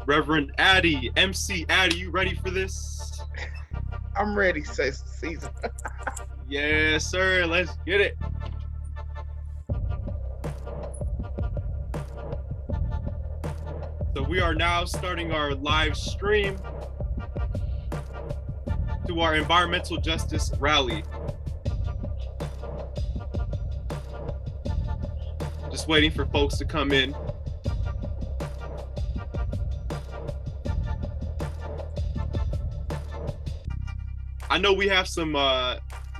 Reverend Atty, MC Atty, you ready for this? I'm ready, Cesar. Yes, sir. Let's get it. So we are now starting our live stream to our environmental justice rally. Just waiting for folks to come in. I know we have some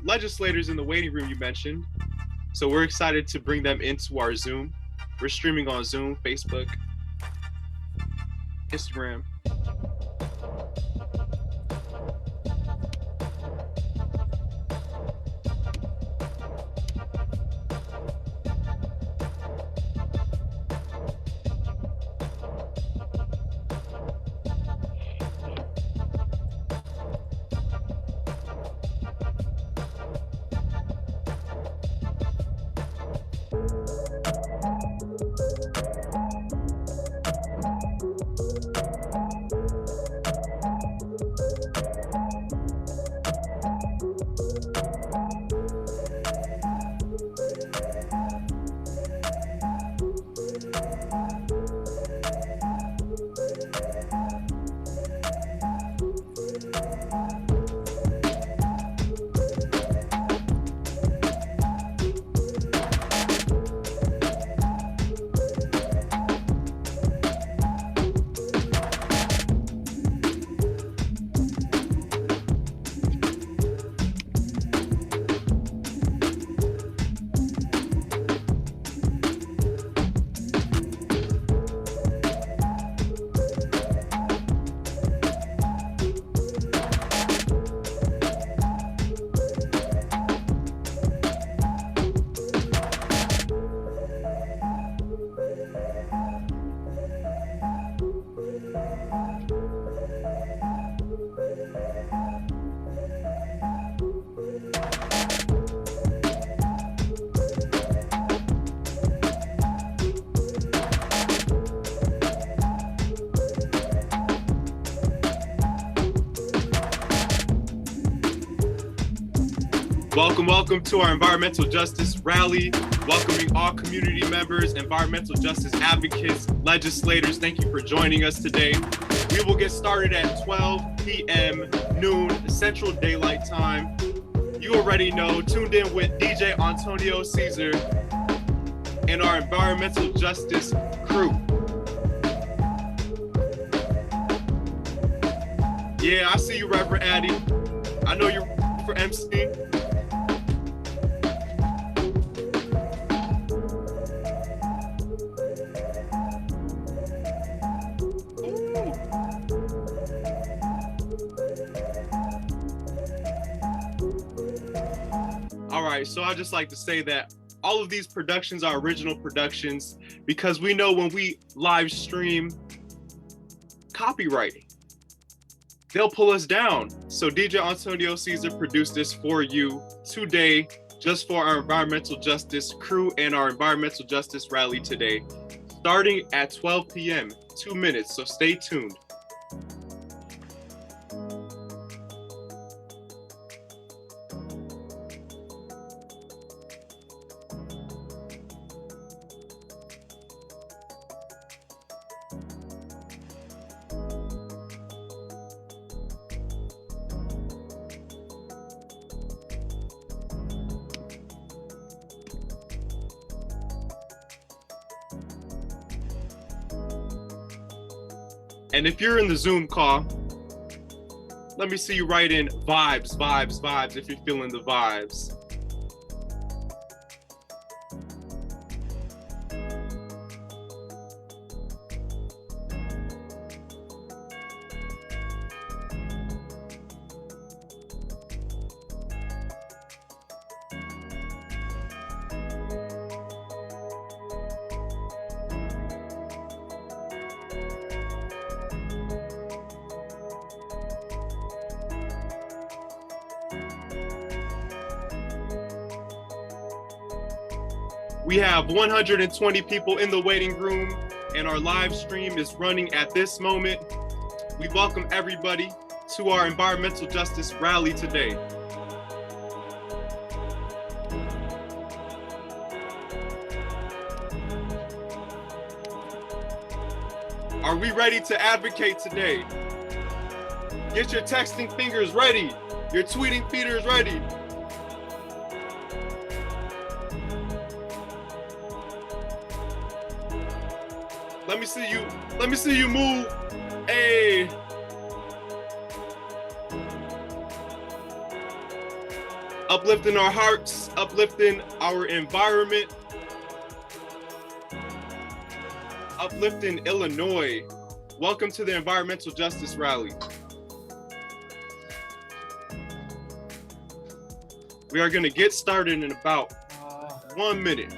legislators in the waiting room you mentioned, so we're excited to bring them into our Zoom. We're streaming on Zoom, Facebook, Instagram. Welcome to our environmental justice rally, welcoming all community members, environmental justice advocates, legislators. Thank you for joining us today. We will get started at 12 p.m. noon Central Daylight Time. You already know, tuned in with DJ Antonio Cesar and our environmental justice crew. Yeah, I see you, Reverend Atty. I know you're for MC. All right, so I just like to say that all of these productions are original productions because we know when we live stream copywriting, they'll pull us down. So DJ Antonio Cesar produced this for you today, just for our environmental justice crew and our environmental justice rally today, starting at 12 p.m., 2 minutes, so stay tuned. And if you're in the Zoom call, let me see you write in vibes, vibes, vibes if you're feeling the vibes. We have 120 people in the waiting room. and our live stream is running at this moment. We welcome everybody to our environmental justice rally today. Are we ready to advocate today? Get your texting fingers ready. Your tweeting fingers ready. Let me see you move. Hey. Uplifting our hearts, uplifting our environment, uplifting Illinois. Welcome to the Environmental Justice Rally. We are going to get started in about 1 minute.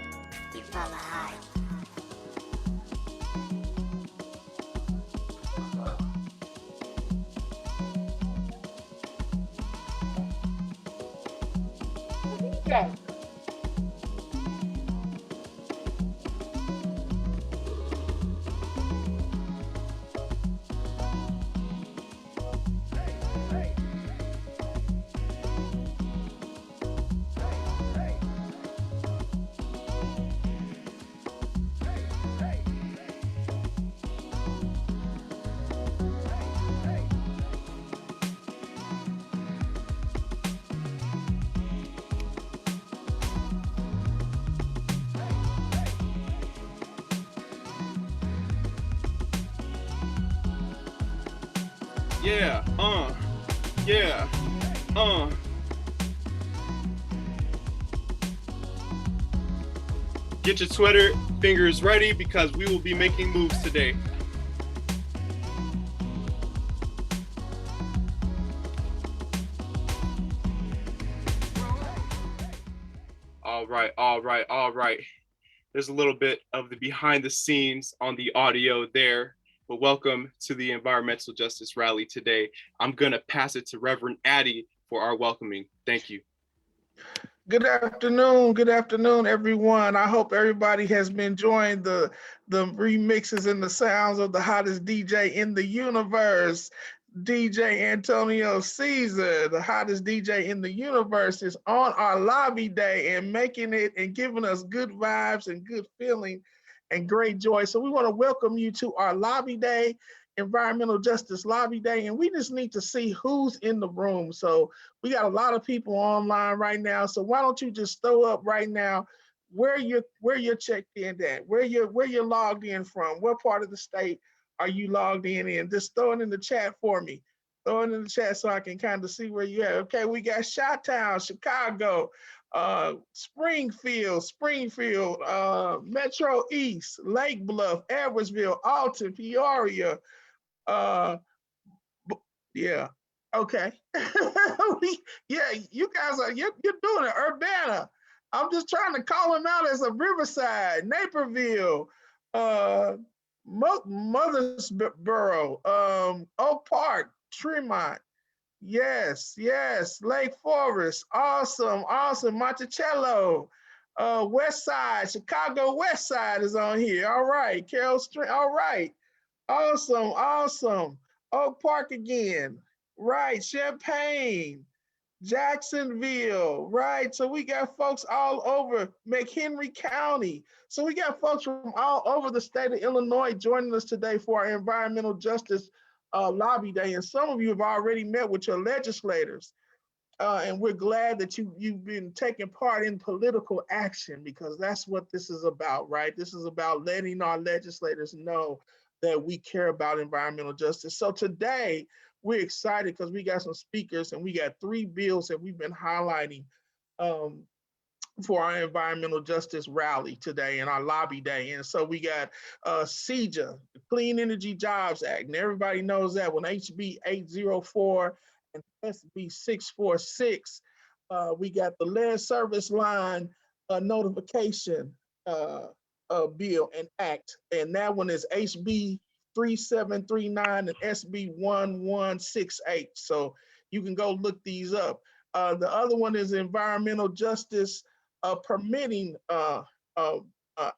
Okay. Yeah, Get your Twitter fingers ready because we will be making moves today. All right. There's a little bit of the behind the scenes on the audio there, but welcome to the Environmental Justice Rally today. I'm gonna pass it to Reverend Atty for our welcoming. Thank you. Good afternoon, everyone. I hope everybody has been enjoying the remixes and the sounds of the hottest DJ in the universe. DJ Antonio Cesar, the hottest DJ in the universe, is on our lobby day and making it and giving us good vibes and good feeling and great joy. So we want to welcome you to our lobby day, Environmental Justice Lobby Day, and we just need to see who's in the room. So we got a lot of people online right now. So why don't you just throw up right now where you're checked in at, where you're logged in from, what part of the state are you logged in? Just throw it in the chat for me. Throw it in the chat so I can kind of see where you're at. Okay, we got Chi-Town, Chicago, Springfield, Metro East, Lake Bluff, Edwardsville, Alton, Peoria. Yeah, okay. Yeah, you guys you're doing it, Urbana. I'm just trying to call them out as a Riverside, Naperville, Mothersboro, Oak Park, Tremont. Yes, Lake Forest, awesome, Monticello, West Side, Chicago West Side is on here. All right, Carroll Street, all right, awesome. Oak Park again, right, Champaign, Jacksonville, right? So we got folks all over McHenry County. So we got folks from all over the state of Illinois joining us today for our Environmental Justice Lobby Day. And some of you have already met with your legislators. And we're glad that you've been taking part in political action, because that's what this is about, right? This is about letting our legislators know that we care about environmental justice. So today, we're excited because we got some speakers and we got 3 bills that we've been highlighting for our environmental justice rally today and our lobby day. And so we got CEJA, the Clean Energy Jobs Act, and everybody knows that one, HB 804 and SB 646. We got the lead service line notification bill and act, and that one is HB 3739 and SB 1168. So you can go look these up. The other one is environmental justice permitting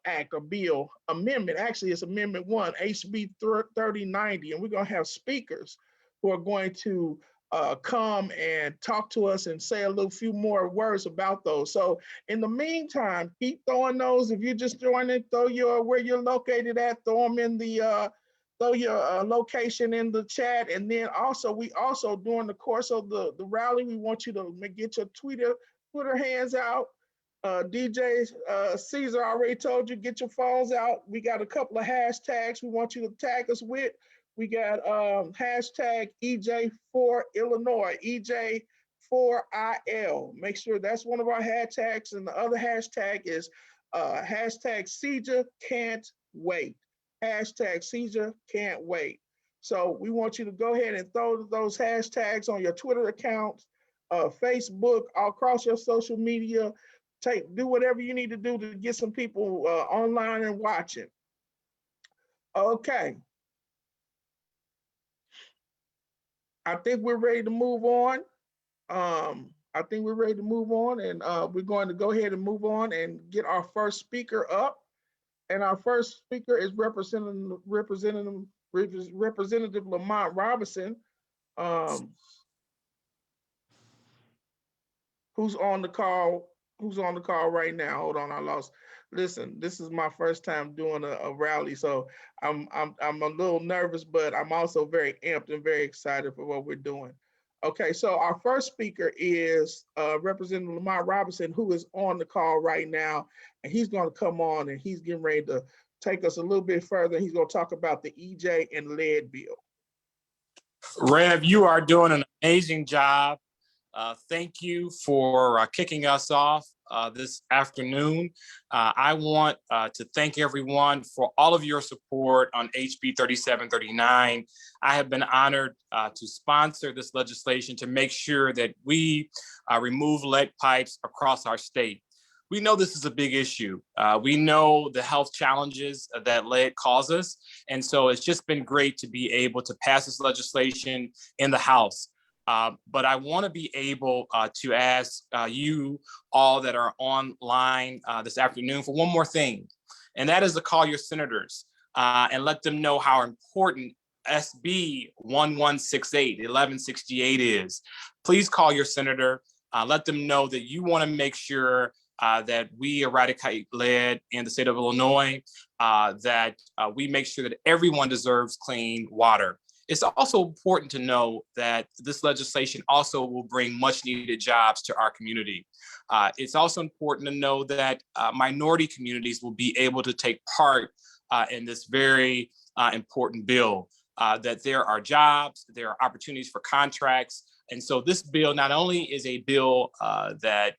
act or bill amendment. Actually, it's Amendment 1, HB 3090, and we're going to have speakers who are going to come and talk to us and say a little few more words about those. So in the meantime, keep throwing those. If you're just joining, throw your where you're located at, throw them in the throw your location in the chat. And then also, we also during the course of the rally, we want you to get your Twitter hands out. DJ Cesar already told you, get your phones out. We got a couple of hashtags we want you to tag us with. We got hashtag EJ4Illinois, EJ4IL. Make sure that's one of our hashtags. And the other hashtag is hashtag Cesar can't wait. Hashtag Cesar can't wait. So we want you to go ahead and throw those hashtags on your Twitter accounts, Facebook, all across your social media. Do whatever you need to do to get some people online and watching. Okay. I think we're ready to move on. And we're going to go ahead and move on and get our first speaker up. And our first speaker is Representative Lamar Robinson, who's on the call right now. Hold on, listen, this is my first time doing a rally, so I'm a little nervous, but I'm also very amped and very excited for what we're doing. Okay, so our first speaker is Representative Lamar Robinson, who is on the call right now, and he's going to come on and he's getting ready to take us a little bit further. He's going to talk about the EJ and lead bill. Rev, you are doing an amazing job. Thank you for kicking us off this afternoon. I want to thank everyone for all of your support on HB 3739. I have been honored to sponsor this legislation to make sure that we remove lead pipes across our state. We know this is a big issue. We know the health challenges that lead causes. And so it's just been great to be able to pass this legislation in the House. But I want to be able to ask you all that are online this afternoon for one more thing, and that is to call your senators and let them know how important SB 1168 is. Please call your senator. Let them know that you want to make sure that we eradicate lead in the state of Illinois, that we make sure that everyone deserves clean water. It's also important to know that this legislation also will bring much needed jobs to our community. It's also important to know that minority communities will be able to take part in this very important bill, that there are jobs, there are opportunities for contracts. And so this bill not only is a bill that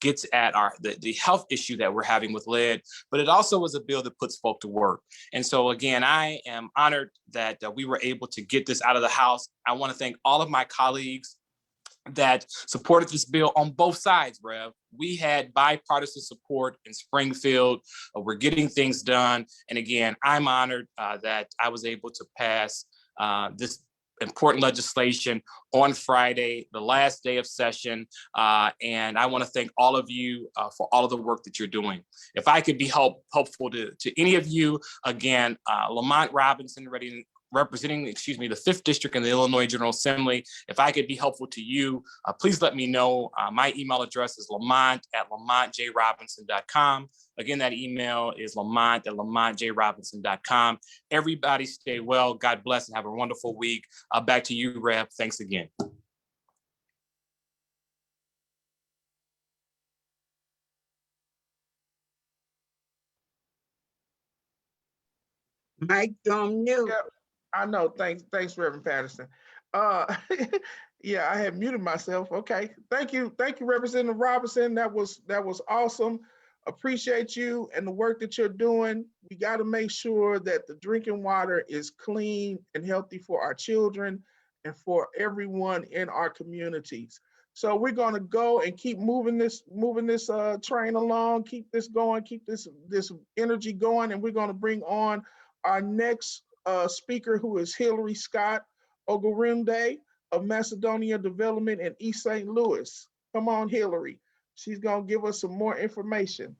gets at the health issue that we're having with lead, but it also is a bill that puts folk to work. And so again, I am honored that we were able to get this out of the House. I want to thank all of my colleagues that supported this bill on both sides, Rev. We had bipartisan support in Springfield. We're getting things done. And again, I'm honored that I was able to pass this important legislation on Friday, the last day of session. And I want to thank all of you for all of the work that you're doing. If I could be helpful to any of you, again, Lamar Robinson, representing the 5th District in the Illinois General Assembly. If I could be helpful to you, please let me know. My email address is lamont@lamontjrobinson.com. Again, that email is lamont@lamontjrobinson.com. Everybody stay well. God bless and have a wonderful week. Back to you, Rev. Thanks again. Mike on mute. Yeah, I know. Thanks, Reverend Patterson. Yeah, I had muted myself. Okay, thank you, Representative Robinson. That was awesome. Appreciate you and the work that you're doing. We got to make sure that the drinking water is clean and healthy for our children and for everyone in our communities. So we're going to go and keep moving this train along, keep this going, keep this energy going, and we're going to bring on our next speaker, who is Hillary Scott Ogurinde of Macedonia Development in East St. Louis. Come on, Hillary. She's going to give us some more information.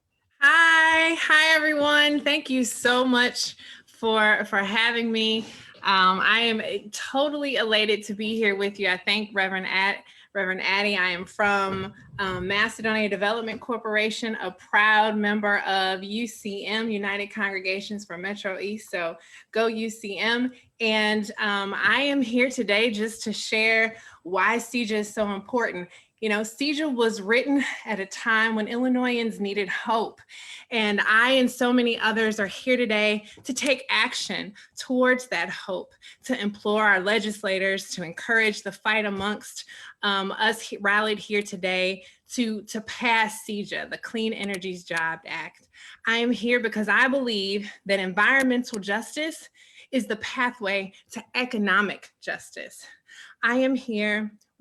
Hi everyone. Thank you so much for having me. I am totally elated to be here with you. I thank Reverend Atty. I am from Macedonia Development Corporation, a proud member of UCM, United Congregations for Metro East. So go UCM. And I am here today just to share why CEJA is so important. You know, CEJA was written at a time when Illinoisans needed hope. And I and so many others are here today to take action towards that hope, to implore our legislators to encourage the fight amongst us rallied here today to pass CEJA, the Clean Energy Jobs Act. I am here because I believe that environmental justice is the pathway to economic justice.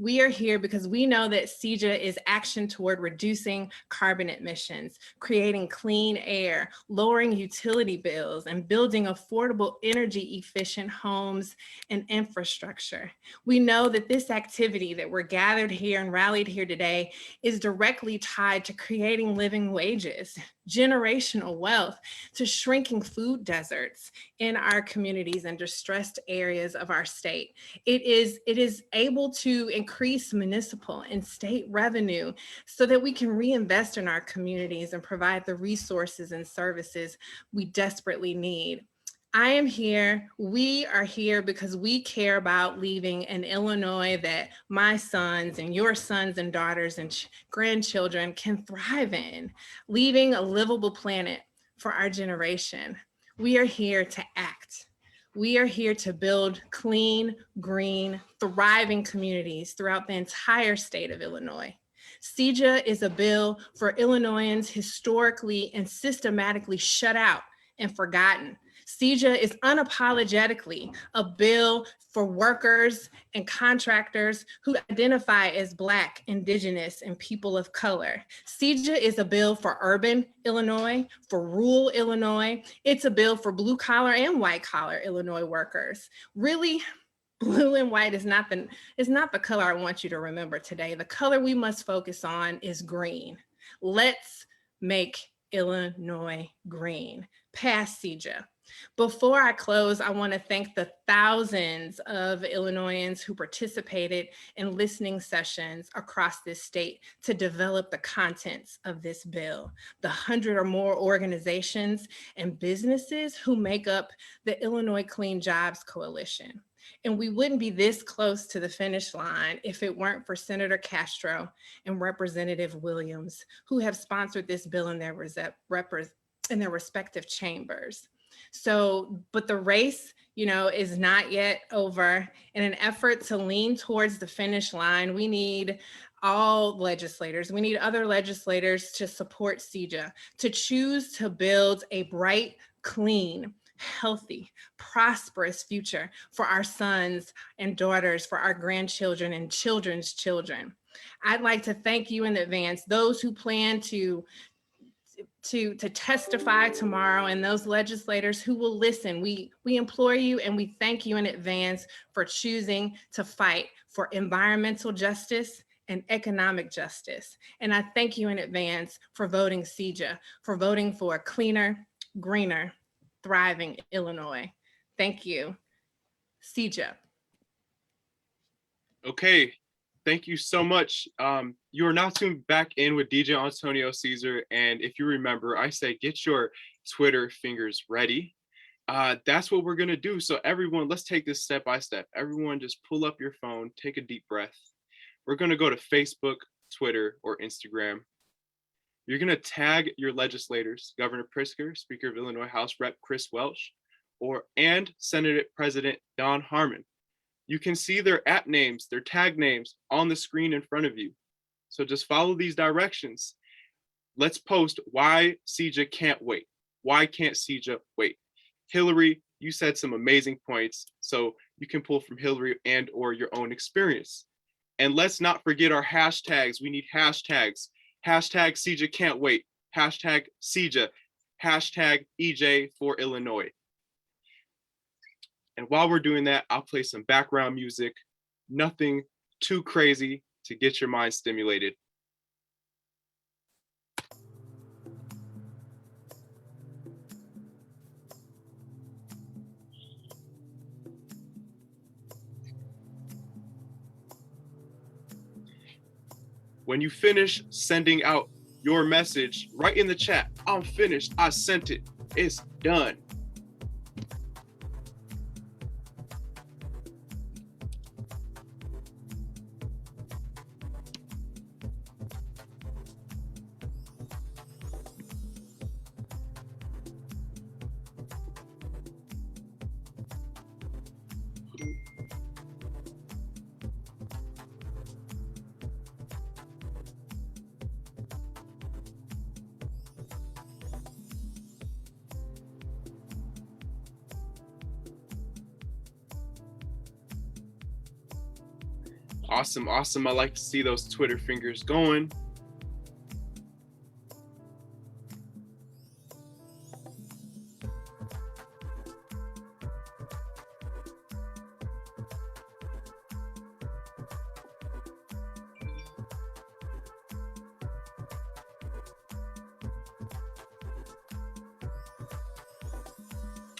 We are here because we know that CEJA is action toward reducing carbon emissions, creating clean air, lowering utility bills, and building affordable energy efficient homes and infrastructure. We know that this activity that we're gathered here and rallied here today is directly tied to creating living wages, generational wealth, to shrinking food deserts in our communities and distressed areas of our state. It is able to increase municipal and state revenue so that we can reinvest in our communities and provide the resources and services we desperately need. We are here because we care about leaving an Illinois that my sons and your sons and daughters and grandchildren can thrive in, leaving a livable planet for our generation. We are here to act. We are here to build clean, green, thriving communities throughout the entire state of Illinois. CEJA is a bill for Illinoisans historically and systematically shut out and forgotten. CEJA is unapologetically a bill for workers and contractors who identify as Black, Indigenous, and people of color. CEJA is a bill for urban Illinois, for rural Illinois. It's a bill for blue collar and white collar Illinois workers. Really, blue and white is not the color I want you to remember today. The color we must focus on is green. Let's make Illinois green. Pass CEJA. Before I close, I want to thank the thousands of Illinoisans who participated in listening sessions across this state to develop the contents of this bill, the 100 or more organizations and businesses who make up the Illinois Clean Jobs Coalition. And we wouldn't be this close to the finish line if it weren't for Senator Castro and Representative Williams, who have sponsored this bill in their respective chambers. So, but the race, is not yet over. In an effort to lean towards the finish line, we need all legislators. We need other legislators to support CEJA, to choose to build a bright, clean, healthy, prosperous future for our sons and daughters, for our grandchildren and children's children. I'd like to thank you in advance, those who plan to testify tomorrow and those legislators who will listen. We implore you and we thank you in advance for choosing to fight for environmental justice and economic justice. And I thank you in advance for voting CEJA, for voting for a cleaner, greener, thriving Illinois. Thank you. CEJA. Okay, thank you so much. You are now tuned back in with DJ Antonio Cesar. And if you remember, I said, get your Twitter fingers ready. That's what we're gonna do. So everyone, let's take this step by step. Everyone just pull up your phone, take a deep breath. We're gonna go to Facebook, Twitter, or Instagram. You're gonna tag your legislators, Governor Pritzker, Speaker of Illinois House Rep Chris Welch, and Senate President Don Harmon. You can see their @names, their tag names on the screen in front of you. So just follow these directions. Let's post why CEJA can't wait. Why can't CEJA wait? Hillary, you said some amazing points. So you can pull from Hillary and or your own experience. And let's not forget our hashtags. We need hashtags. Hashtag CEJA can't wait. Hashtag CEJA. Hashtag EJ for Illinois. And while we're doing that, I'll play some background music, nothing too crazy to get your mind stimulated. when you finish sending out your message, write in the chat, I'm finished, I sent it, it's done. Awesome, awesome. I like to see those Twitter fingers going.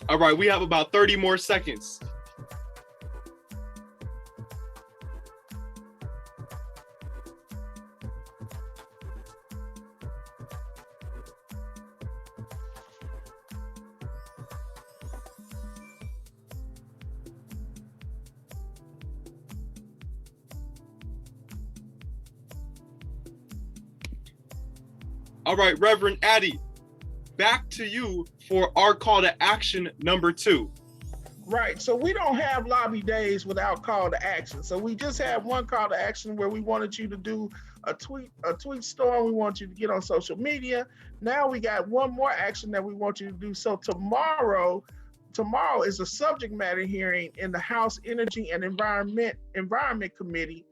All right, we have about 30 more seconds. All right, Reverend Atty, back to you for our call to action number 2. Right. So we don't have lobby days without call to action. So we just have one call to action where we wanted you to do a tweet storm. We want you to get on social media. Now we got one more action that we want you to do. So tomorrow is a subject matter hearing in the House Energy and Environment Committee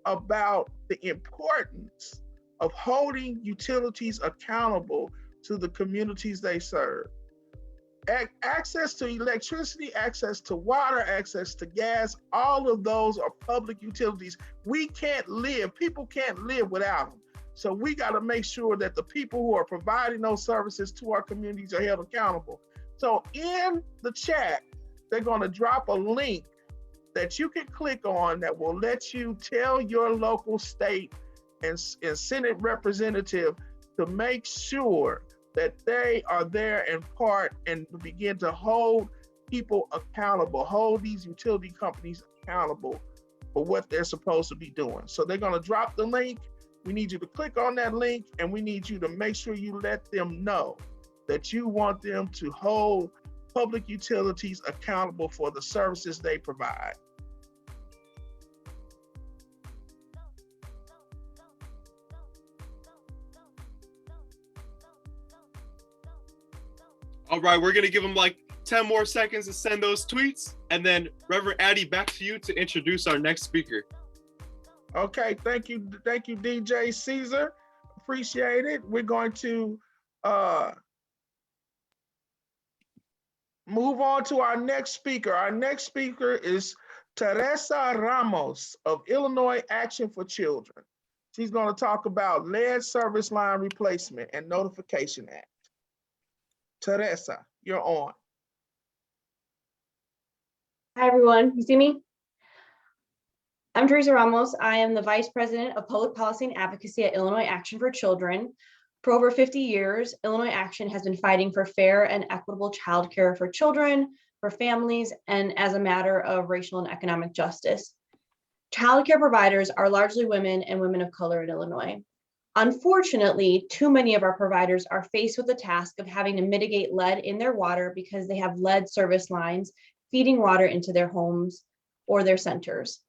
about the importance of holding utilities accountable to the communities they serve. Access to electricity, access to water, access to gas, all of those are public utilities. People can't live without them. So we got to make sure that the people who are providing those services to our communities are held accountable. So in the chat, they're going to drop a link that you can click on that will let you tell your local state and Senate representative to make sure that they are there in part and begin to hold people accountable, hold these utility companies accountable for what they're supposed to be doing. So they're going to drop the link. We need you to click on that link, and we need you to make sure you let them know that you want them to hold public utilities accountable for the services they provide. All right, we're gonna give them like 10 more seconds to send those tweets, and then Reverend Atty, back to you to introduce our next speaker. Okay, thank you, DJ Cesar. Appreciate it. We're going to move on to our next speaker. Our next speaker is Teresa Ramos of Illinois Action for Children. She's going to talk about lead service line replacement and Notification Act. Teresa, you're on. Hi, everyone. You see me? I'm Teresa Ramos. I am the Vice President of Public Policy and Advocacy at Illinois Action for Children. For over 50 years, Illinois Action has been fighting for fair and equitable childcare for children, for families, and as a matter of racial and economic justice. Childcare providers are largely women and women of color in Illinois. Unfortunately, too many of our providers are faced with the task of having to mitigate lead in their water because they have lead service lines feeding water into their homes or their centers.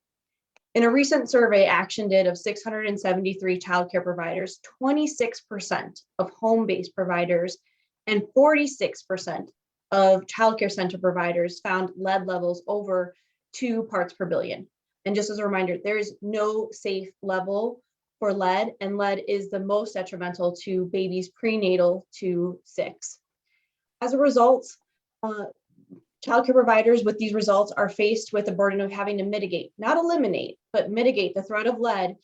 In a recent survey Action did of 673 childcare providers, 26% of home-based providers and 46% of childcare center providers found lead levels over 2 parts per billion. And just as a reminder, there is no safe level for lead, and lead is the most detrimental to babies prenatal to 6. As a result, childcare providers with these results are faced with the burden of having to mitigate, not eliminate, but mitigate the threat of lead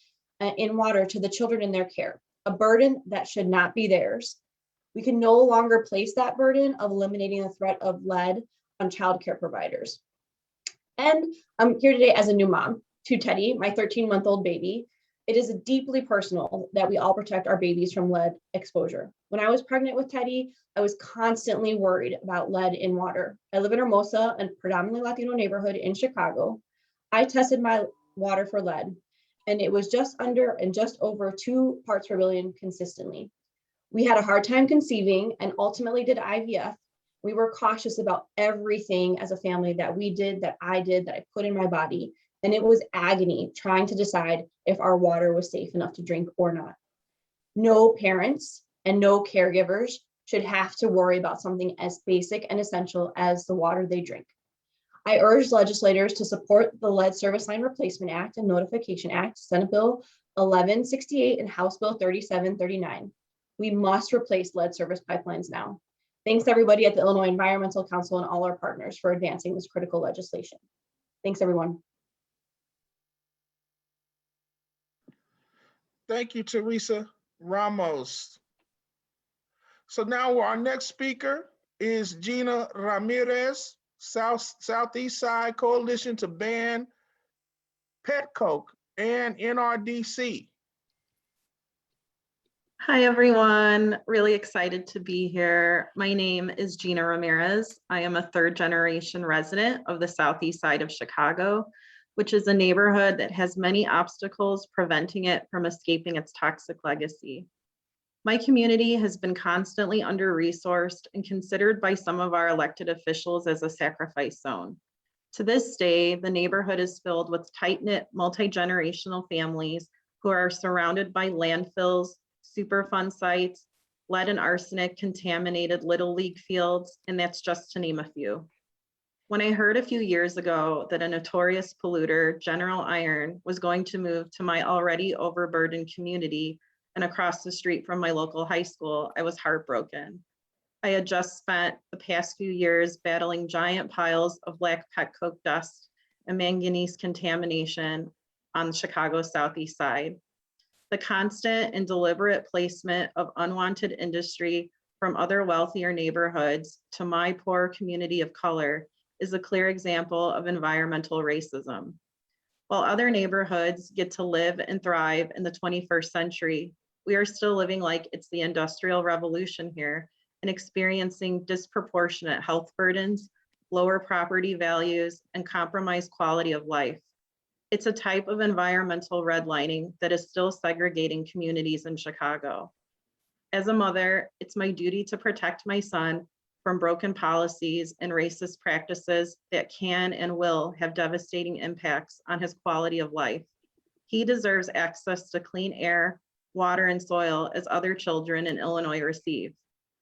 in water to the children in their care, a burden that should not be theirs. We can no longer place that burden of eliminating the threat of lead on childcare providers. And I'm here today as a new mom to Teddy, my 13-month-old baby. It is deeply personal that we all protect our babies from lead exposure. When I was pregnant with Teddy, I was constantly worried about lead in water. I live in Hermosa, a predominantly Latino neighborhood in Chicago. I tested my water for lead, and it was just under and just over 2 parts per billion consistently. We had a hard time conceiving and ultimately did IVF. We were cautious about everything as a family that we did, that I put in my body. And it was agony trying to decide if our water was safe enough to drink or not. No parents and no caregivers should have to worry about something as basic and essential as the water they drink. I urge legislators to support the Lead Service Line Replacement Act and Notification Act, Senate Bill 1168 and House Bill 3739. We must replace lead service pipelines now. Thanks everybody at the Illinois Environmental Council and all our partners for advancing this critical legislation. Thanks everyone. Thank you, Teresa Ramos. So now our next speaker is Gina Ramirez, Southeast Side Coalition to Ban Petcoke and Nrdc. Hi, everyone. Really excited to be here. My name is Gina Ramirez. I am a third-generation resident of the Southeast Side of Chicago, which is a neighborhood that has many obstacles preventing it from escaping its toxic legacy. My community has been constantly under-resourced and considered by some of our elected officials as a sacrifice zone. To this day, the neighborhood is filled with tight-knit, multi-generational families who are surrounded by landfills, Superfund sites, lead and arsenic contaminated Little League fields, and that's just to name a few. When I heard a few years ago that a notorious polluter, General Iron, was going to move to my already overburdened community and across the street from my local high school, I was heartbroken. I had just spent the past few years battling giant piles of black petcoke dust and manganese contamination on Chicago's Southeast Side. The constant and deliberate placement of unwanted industry from other wealthier neighborhoods to my poor community of color is a clear example of environmental racism. While other neighborhoods get to live and thrive in the 21st century, we are still living like it's the Industrial Revolution here and experiencing disproportionate health burdens, lower property values, and compromised quality of life. It's a type of environmental redlining that is still segregating communities in Chicago. As a mother, it's my duty to protect my son from broken policies and racist practices that can and will have devastating impacts on his quality of life. He deserves access to clean air, water, and soil as other children in Illinois receive.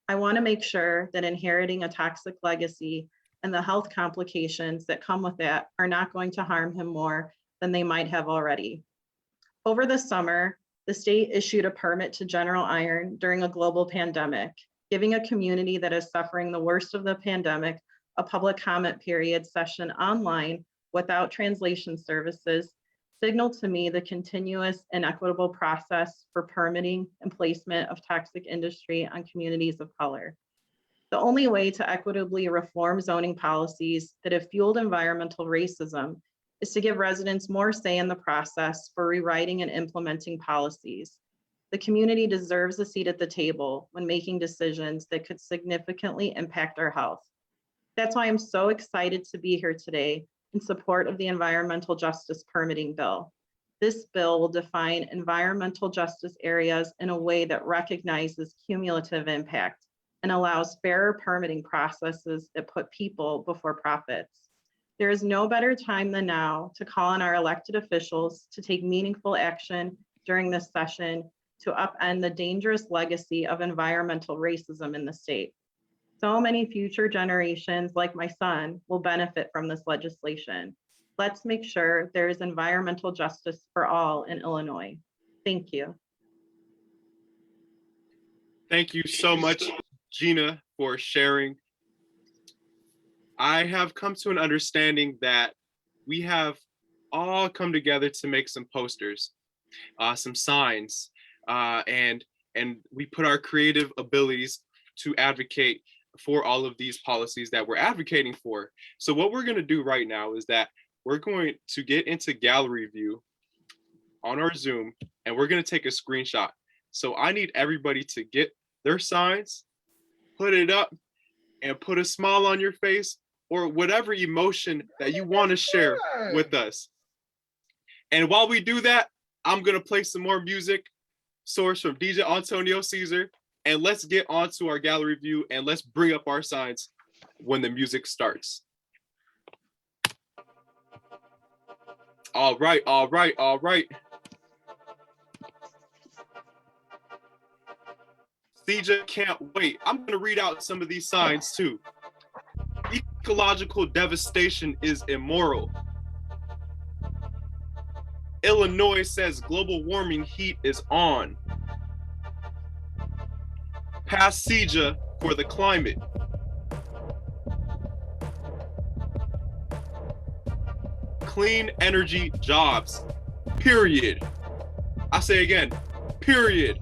I want to make sure that inheriting a toxic legacy and the health complications that come with that are not going to harm him more than they might have already. Over the summer, the state issued a permit to General Iron during a global pandemic, giving a community that is suffering the worst of the pandemic a public comment period session online without translation services signaled to me the continuous and equitable process for permitting and placement of toxic industry on communities of color. The only way to equitably reform zoning policies that have fueled environmental racism is to give residents more say in the process for rewriting and implementing policies. The community deserves a seat at the table when making decisions that could significantly impact our health. That's why I'm so excited to be here today in support of the Environmental Justice Permitting Bill. This bill will define environmental justice areas in a way that recognizes cumulative impact and allows fairer permitting processes that put people before profits. There is no better time than now to call on our elected officials to take meaningful action during this session to upend the dangerous legacy of environmental racism in the state. So many future generations like my son will benefit from this legislation. Let's make sure there is environmental justice for all in Illinois. Thank you. Thank you so much, Gina, for sharing. I have come to an understanding that we have all come together to make some posters, some signs, and we put our creative abilities to advocate for all of these policies that we're advocating for. So what we're going to do right now is that we're going to get into gallery view on our Zoom, and we're gonna take a screenshot. So I need everybody to get their signs, put it up, and put a smile on your face or whatever emotion that you want to share with us. And while we do that, I'm gonna play some more music sourced from DJ Antonio Cesar, and let's get on to our gallery view and let's bring up our signs when the music starts. All right. Cesar can't wait. I'm gonna read out some of these signs too. Ecological devastation is immoral. Illinois says global warming heat is on. Pass Cesar for the climate. Clean energy jobs, period. I say again, period.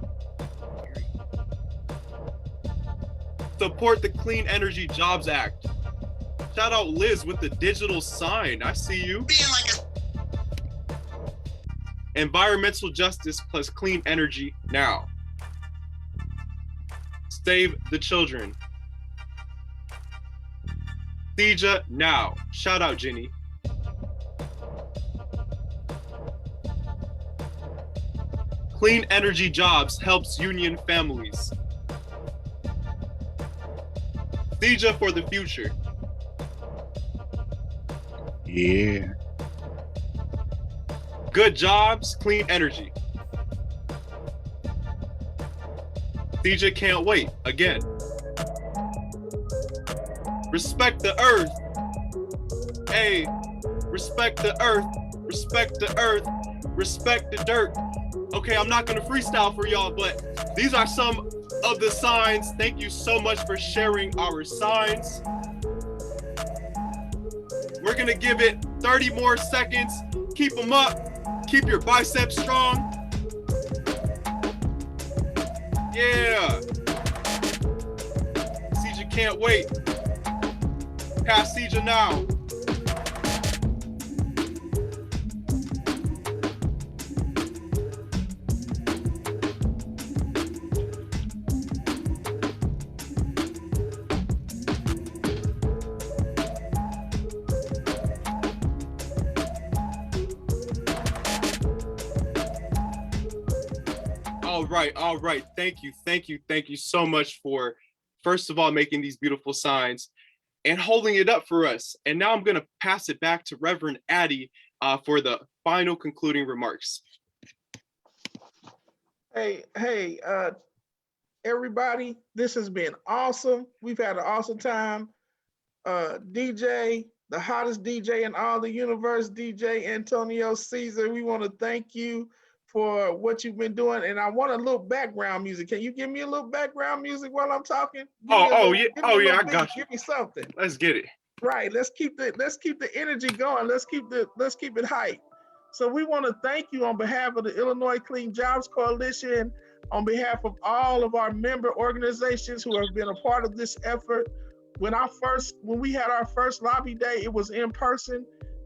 Support the Clean Energy Jobs Act. Shout out Liz with the digital sign. I see you. Environmental justice plus clean energy now. Save the children. Cesar now. Shout out Ginny. Clean energy jobs helps union families. Cesar for the future. Yeah. Good jobs, clean energy. Cesar can't wait again. Respect the earth. Hey, respect the earth, respect the earth, respect the dirt. Okay, I'm not gonna freestyle for y'all, but these are some of the signs. Thank you so much for sharing our signs. We're gonna give it 30 more seconds. Keep them up. Keep your biceps strong. Yeah. Cesar can't wait. Pass Cesar now. All right. Thank you so much for, first of all, making these beautiful signs and holding it up for us. And now I'm going to pass it back to Reverend Atty for the final concluding remarks. Hey, everybody, this has been awesome. We've had an awesome time. DJ, the hottest DJ in all the universe, DJ Antonio Cesar, we want to thank you for what you've been doing. And I want a little background music. Can you give me a little background music while I'm talking? Yeah, I got you. Give me something. Let's get it. Right. Let's keep the energy going. Let's keep it hype. So we want to thank you on behalf of the Illinois Clean Jobs Coalition, on behalf of all of our member organizations who have been a part of this effort. When we had our first lobby day, it was in person,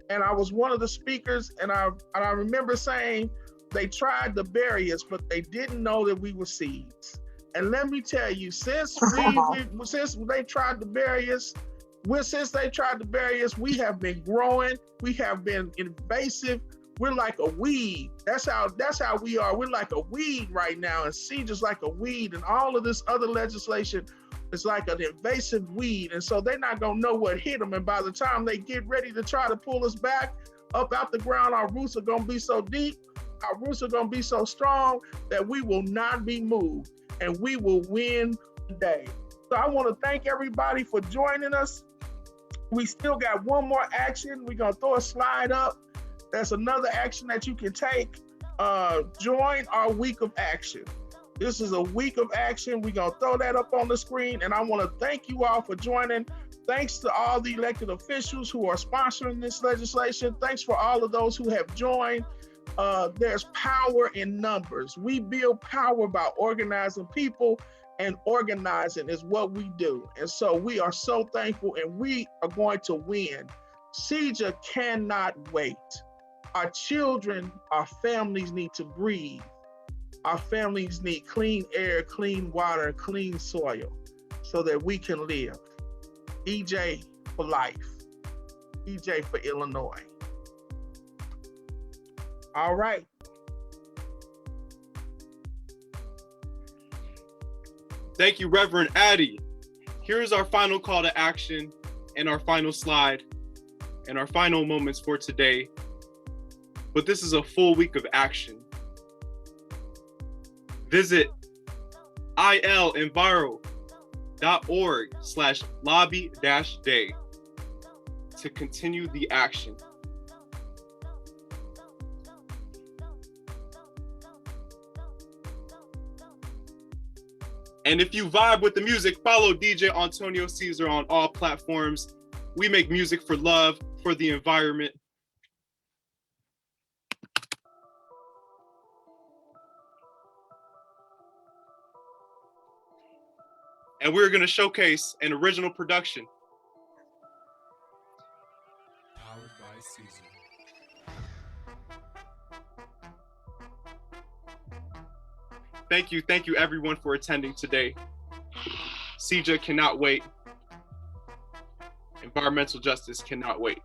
and I was one of the speakers, and I remember saying, they tried to bury us, but they didn't know that we were seeds. And let me tell you, since they tried to bury us, we have been growing. We have been invasive. We're like a weed. That's how we are. We're like a weed right now, and seeds is like a weed, and all of this other legislation is like an invasive weed. And so they're not gonna know what hit them. And by the time they get ready to try to pull us back up out the ground, our roots are gonna be so deep. Our roots are going to be so strong that we will not be moved, and we will win today. So I want to thank everybody for joining us. We still got one more action. We're going to throw a slide up. That's another action that you can take. Join our week of action. This is a week of action. We're going to throw that up on the screen, and I want to thank you all for joining. Thanks to all the elected officials who are sponsoring this legislation. Thanks for all of those who have joined. There's power in numbers. We build power by organizing people, and organizing is what we do. And so we are so thankful, and we are going to win. Cesar cannot wait. Our children, our families need to breathe. Our families need clean air, clean water, clean soil so that we can live. EJ for life. EJ for Illinois. All right. Thank you, Reverend Atty. Here's our final call to action and our final slide and our final moments for today. But this is a full week of action. Visit ilenviro.org/lobby-day to continue the action. And if you vibe with the music, follow DJ Antonio Cesar on all platforms. We make music for love, for the environment. And we're going to showcase an original production. Powered by Cesar. Thank you everyone for attending today. CJ cannot wait. Environmental justice cannot wait.